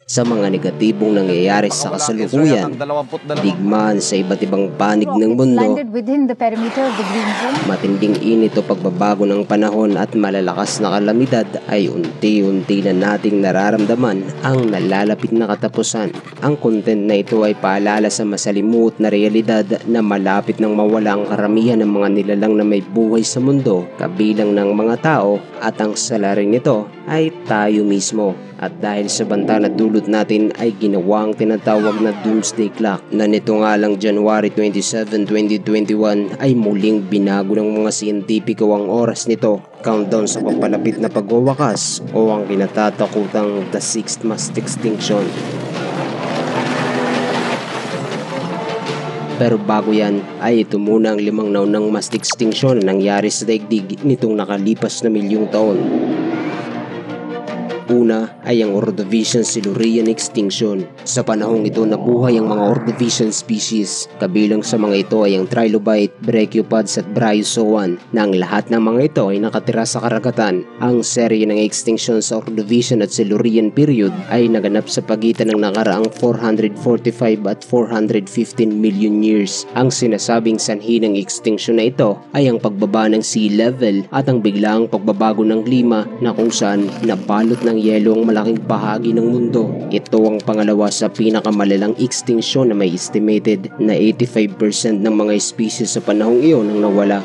sa mga negatibong nangyayari sa kasalukuyan, digmaan sa iba't ibang panig ng mundo, matinding init o pagbabago ng panahon at malalakas na kalamidad ay unti-unti na nating nararamdaman ang nalalapit na katapusan. Ang content na ito ay paalala sa masalimuot na realidad na malapit nang mawala ang karamihan ng mga nilalang na may buhay sa mundo, kabilang ng mga tao, at ang salarin nito ay tayo mismo. At dahil sa banta na dulot natin ay ginawa ang tinatawag na Doomsday Clock na nito nga lang January 27, 2021 ay muling binago ng mga siyentipiko ang oras nito, countdown sa papalapit na pagwawakas o ang kinatatakutang The Sixth Mass Extinction. Pero bago yan ay ito muna ang 5 naunang mass extinction na nangyari sa daigdig nitong nakalipas na milyong taon. Una ay ang Ordovician Silurian Extinction. Sa panahong ito nabuhay ang mga Ordovician species. Kabilang sa mga ito ay ang Trilobite, Brachiopods at Bryozoan na ang lahat ng mga ito ay nakatira sa karagatan. Ang serye ng extinction sa Ordovician at Silurian period ay naganap sa pagitan ng nakaraang 445 at 415 million years. Ang sinasabing sanhi ng extinction na ito ay ang pagbaba ng sea level at ang biglaang pagbabago ng klima na kung saan nabalot ng yelo ang malaking bahagi ng mundo. Ito ang pangalawa sa pinakamalalang extinction na may estimated na 85% ng mga species sa panahong iyon ang nawala.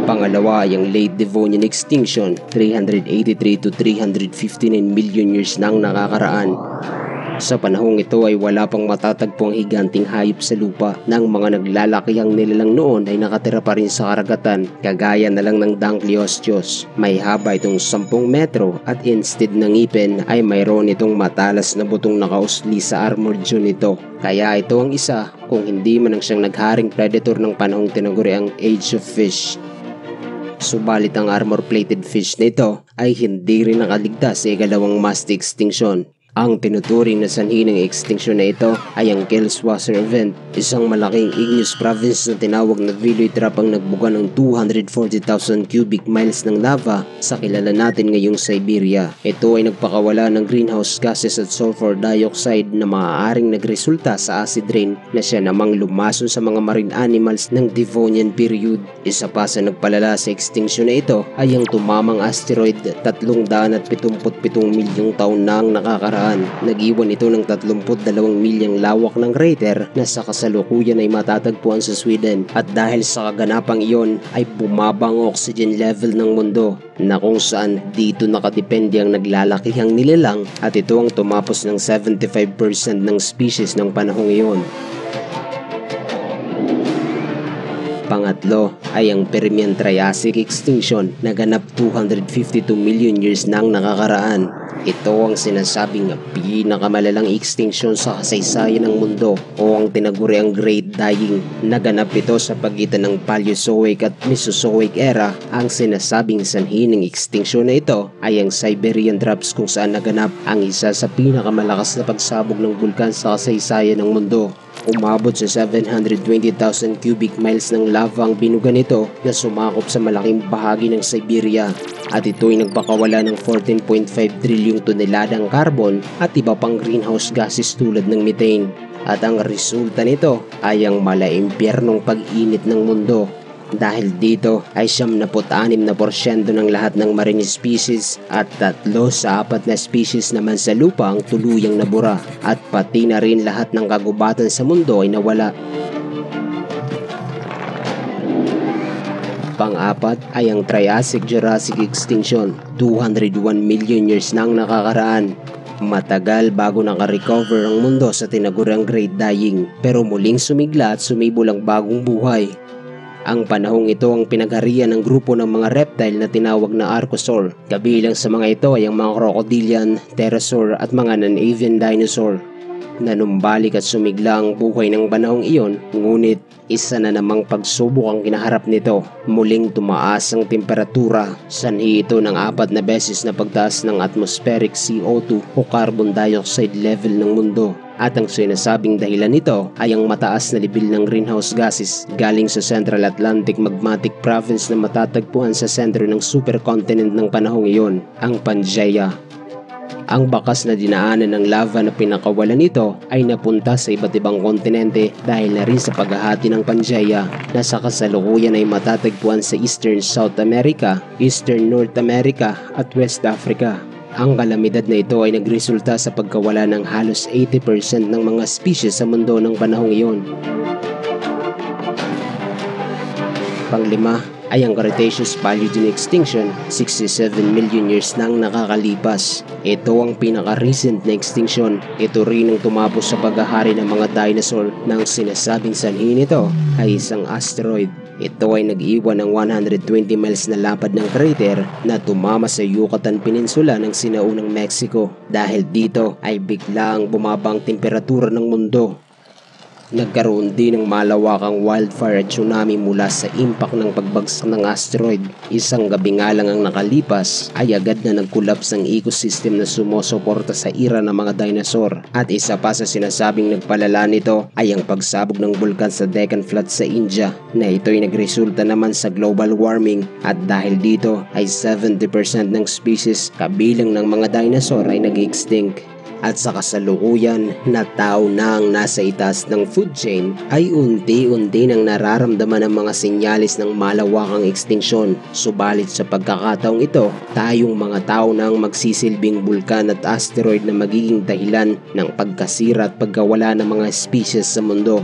Pangalawa ay ang Late Devonian Extinction, 383 to 359 million years nang nakakaraan. Sa panahong ito ay wala pang matatagpo ang higanting hayop sa lupa. Nang mga naglalakihang nilalang noon ay nakatira pa rin sa karagatan, kagaya na lang ng Dankliosteus. May haba itong 10 metro at instead ng ngipin ay mayroon itong matalas na butong nakausli sa armored jaw nito. Kaya ito ang isa kung hindi man ang siyang nagharing predator ng panahong tinaguriang Age of Fish. Subalit ang armor-plated fish nito ay hindi rin nakaligtas sa ikalawang mass extinction. Ang tinuturing na sanhi ng extinction na ito ay ang Kelswasser Event, isang malaking igneous province na tinawag na Veloy Trap ang nagbuga ng 240,000 cubic miles ng lava sa kilala natin ngayong Siberia. Ito ay nagpakawala ng greenhouse gases at sulfur dioxide na maaaring nagresulta sa acid rain na siya namang lumason sa mga marine animals ng Devonian period. Isa pa sa nagpalala sa extinction na ito ay ang tumamang asteroid 377 milyong taon na ang nakakaraan. Nag-iwan ito ng 32 milyang lawak ng crater na sa kasalukuyan ay matatagpuan sa Sweden. At dahil sa kaganapang iyon ay bumaba ang oxygen level ng mundo na kung saan dito nakadepende ang naglalakihang nilalang at ito ang tumapos ng 75% ng species ng panahong iyon. Pangatlo ay ang Permian Triassic Extinction na ganap 252 million years nang nakakaraan. Ito ang sinasabing pinakamalalang extinction sa kasaysayan ng mundo o ang tinaguriang Great Dying. Naganap ito sa pagitan ng Paleozoic at Mesozoic era. Ang sinasabing sanhi ng extinction na ito ay ang Siberian Traps kung saan naganap ang isa sa pinakamalakas na pagsabog ng bulkan sa kasaysayan ng mundo. Umabot sa 720,000 cubic miles ng lava ang binuga nito na sumakop sa malaking bahagi ng Siberia at ito ay nagpakawala ng 14.5 trilyong toneladang carbon at iba pang greenhouse gases tulad ng methane. At ang resulta nito ay ang malaimpyernong pag-init ng mundo. Dahil dito ay 76% ng lahat ng marine species at 3 sa 4 na species naman sa lupa ang tuluyang nabura at pati na rin lahat ng kagubatan sa mundo ay nawala. Pang-apat ay ang Triassic-Jurassic Extinction, 201 million years nang nakakaraan. Matagal bago naka-recover ang mundo sa tinaguriang Great Dying pero muling sumigla at sumibol ang bagong buhay. Ang panahong ito ang pinagharian ng grupo ng mga reptile na tinawag na Archosaur. Kabilang sa mga ito ay ang mga crocodilian, pterosaur at mga non-avian dinosaur. Nanumbalik at sumigla ang buhay ng panahong iyon, ngunit isa na namang pagsubok ang kinaharap nito. Muling tumaas ang temperatura, sanhi ito ng 4 na beses na pagtaas ng atmospheric CO2 o carbon dioxide level ng mundo. At ang sinasabing dahilan nito ay ang mataas na level ng greenhouse gases galing sa Central Atlantic Magmatic Province na matatagpuan sa sentro ng supercontinent ng panahong iyon, ang Pangaea. Ang bakas na dinaanan ng lava na pinakawalan nito ay napunta sa iba't ibang kontinente dahil na rin sa paghahati ng Pangaea na sa kasalukuyan ay matatagpuan sa Eastern South America, Eastern North America at West Africa. Ang kalamidad na ito ay nagresulta sa pagkawala ng halos 80% ng mga species sa mundo ng panahong iyon. Panglima ay ang Cretaceous Paleogene extinction, 67 million years nang nakakalipas. Ito ang pinaka-recent na extinction. Ito rin ang tumapos sa paghahari ng mga dinosaur nang sinasabing sanhi nito ay isang asteroid. Ito ay nag-iwan ng 120 miles na lapad ng crater na tumama sa Yucatan Peninsula ng sinaunang Mexico. Dahil dito ay biglang bumaba ang temperatura ng mundo. Nagkaroon din ng malawakang wildfire at tsunami mula sa impact ng pagbagsak ng asteroid. Isang gabi nga lang ang nakalipas ay agad na nag-collapse ang ecosystem na sumusuporta sa era ng mga dinosaur. At isa pa sa sinasabing nagpalala nito ay ang pagsabog ng bulkan sa Deccan Flats sa India na ito'y nagresulta naman sa global warming at dahil dito ay 70% ng species kabilang ng mga dinosaur ay nag-extinct. At sa kasalukuyan na tao na ang nasa itaas ng food chain ay unti-unti nang nararamdaman ang mga senyalis ng malawakang extinction. Subalit sa pagkakataong ito, tayong mga tao na ang magsisilbing bulkan at asteroid na magiging dahilan ng pagkasira at pagkawala ng mga species sa mundo.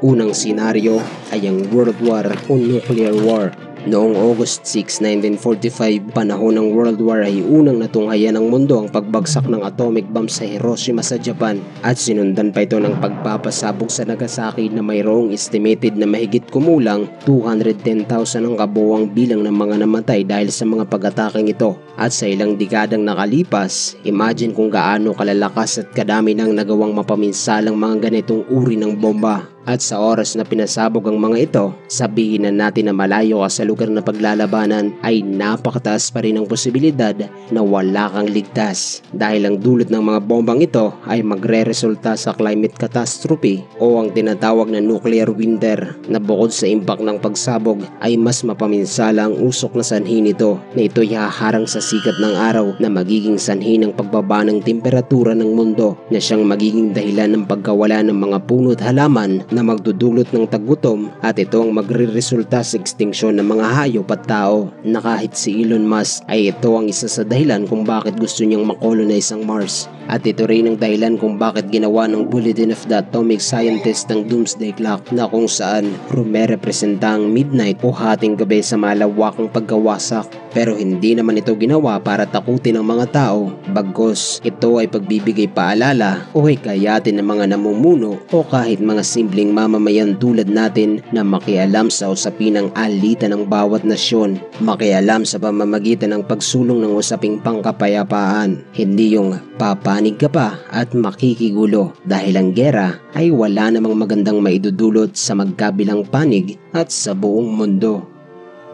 Unang senaryo ay ang World War o Nuclear War. Noong August 6, 1945, panahon ng World War ay unang natunghayan ng mundo ang pagbagsak ng atomic bomb sa Hiroshima sa Japan at sinundan pa ito ng pagpapasabog sa Nagasaki na mayroong estimated na mahigit kumulang 210,000 ang kabuuang bilang ng mga namatay dahil sa mga pag-ataking ito. At sa ilang dekadang nakalipas, imagine kung gaano kalalakas at kadami nang nagawang mapaminsalang mga ganitong uri ng bomba. At sa oras na pinasabog ang mga ito, sabihin na natin na malayo ka sa lugar na paglalabanan ay napakataas pa rin ang posibilidad na wala kang ligtas. Dahil ang dulot ng mga bombang ito ay magre-resulta sa climate catastrophe o ang tinatawag na nuclear winter na bukod sa impact ng pagsabog ay mas mapaminsala ang usok na sanhi nito na ito'y haharang sa sikat ng araw na magiging sanhi ng pagbaba ng temperatura ng mundo na siyang magiging dahilan ng pagkawala ng mga puno at halaman na magdudulot ng tagutom at ito ang magre-resulta sa extinction ng mga hayop at tao na kahit si Elon Musk ay ito ang isa sa dahilan kung bakit gusto niyang makolonize ang Mars. At ito rin ang dahilan kung bakit ginawa ng Bulletin of the Atomic Scientist ng Doomsday Clock na kung saan rumerepresenta ang midnight o hating gabi sa malawakang pagkawasak. Pero hindi naman ito ginawa para takutin ang mga tao, bagkus ito ay pagbibigay paalala o hikayatin ng mga namumuno o kahit mga simpleng mamamayan tulad natin na makialam sa usapin ng alitan ng bawat nasyon, makialam sa pamamagitan ng pagsulong ng usaping pangkapayapaan, hindi yung papanig ka pa at makikigulo dahil ang gera ay wala namang magandang maidudulot sa magkabilang panig at sa buong mundo.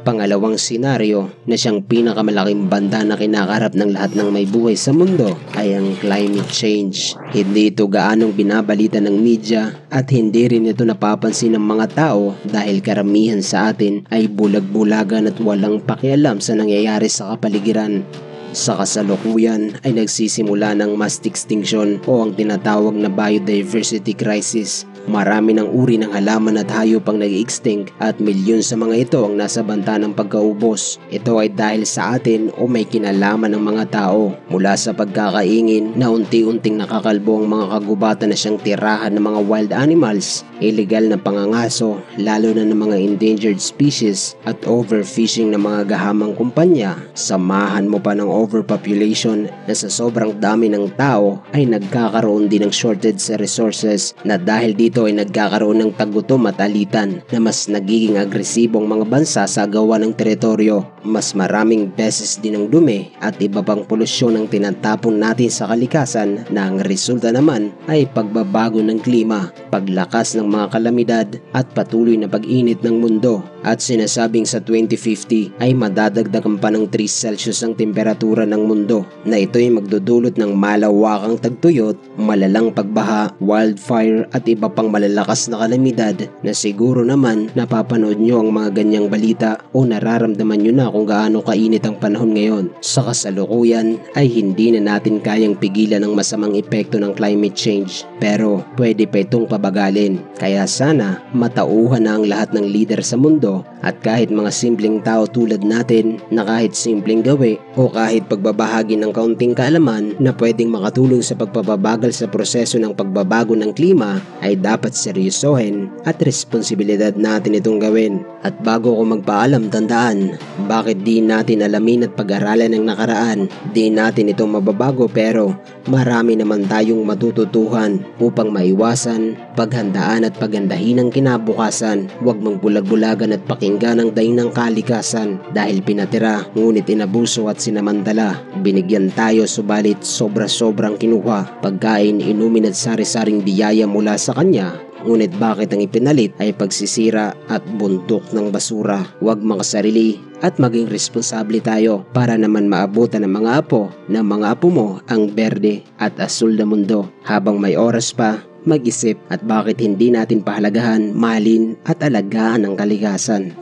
Pangalawang senaryo na siyang pinakamalaking banta na kinakaharap ng lahat ng may buhay sa mundo ay ang climate change. Hindi ito gaanong binabalita ng media at hindi rin ito napapansin ng mga tao dahil karamihan sa atin ay bulag-bulagan at walang pakialam sa nangyayari sa kapaligiran. Sa kasalukuyan ay nagsisimula ng mass extinction o ang tinatawag na biodiversity crisis. Marami ng uri ng halaman at hayop ang nag-extinct at milyon sa mga ito ang nasa banta ng pagkaubos. Ito ay dahil sa atin o may kinalaman ng mga tao. Mula sa pagkakaingin na unti-unting nakakalbo ang mga kagubatan na siyang tirahan ng mga wild animals, illegal na pangangaso lalo na ng mga endangered species at overfishing ng mga gahamang kumpanya. Samahan mo pa ng overpopulation na sa sobrang dami ng tao ay nagkakaroon din ng shortage sa resources na dahil dito dito ay nagkakaroon ng tagutom at alitan na mas nagiging agresibong mga bansa sa gawa ng teritoryo. Mas maraming beses din ang dumi at iba pang polusyon ang tinatapon natin sa kalikasan na ang resulta naman ay pagbabago ng klima, paglakas ng mga kalamidad at patuloy na pag-init ng mundo. At sinasabing sa 2050 ay madadagdagan pa ng 3 Celsius ang temperatura ng mundo na ito ay magdudulot ng malawakang tagtuyot, malalang pagbaha, wildfire at iba pang malalakas na kalamidad na siguro naman napapanood nyo ang mga ganyang balita o nararamdaman nyo na kung gaano kainit ang panahon ngayon. Sa kasalukuyan ay hindi na natin kayang pigilan ang masamang epekto ng climate change, pero pwede pa itong pabagalin. Kaya sana matauhan na ang lahat ng leader sa mundo at kahit mga simpleng tao tulad natin na kahit simpleng gawi o kahit pagbabahagi ng kaunting kaalaman na pwedeng makatulong sa pagpapabagal sa proseso ng pagbabago ng klima ay dapat seryosohin at responsibilidad natin itong gawin. At bago ko magpaalam, tandaan, bakit di natin alamin at pag-aralan ang nakaraan? Di natin ito mababago pero marami naman tayong matututuhan upang maiwasan, paghandaan at pagandahin ang kinabukasan. Huwag magbulag-bulagan at pakinggan ang daing ng kalikasan dahil pinatira ngunit inabuso at sinamantala. Binigyan tayo subalit sobra-sobrang kinuha, pagkain, inumin at sari-saring biyaya mula sa kanya. Ngunit bakit ang ipinalit ay pagsisira at bundok ng basura? Huwag makasarili at maging responsable tayo para naman maabutan ng mga apo mo ang berde at asul na mundo. Habang may oras pa, mag-isip at bakit hindi natin pahalagahan, mahalin at alagaan ang kalikasan.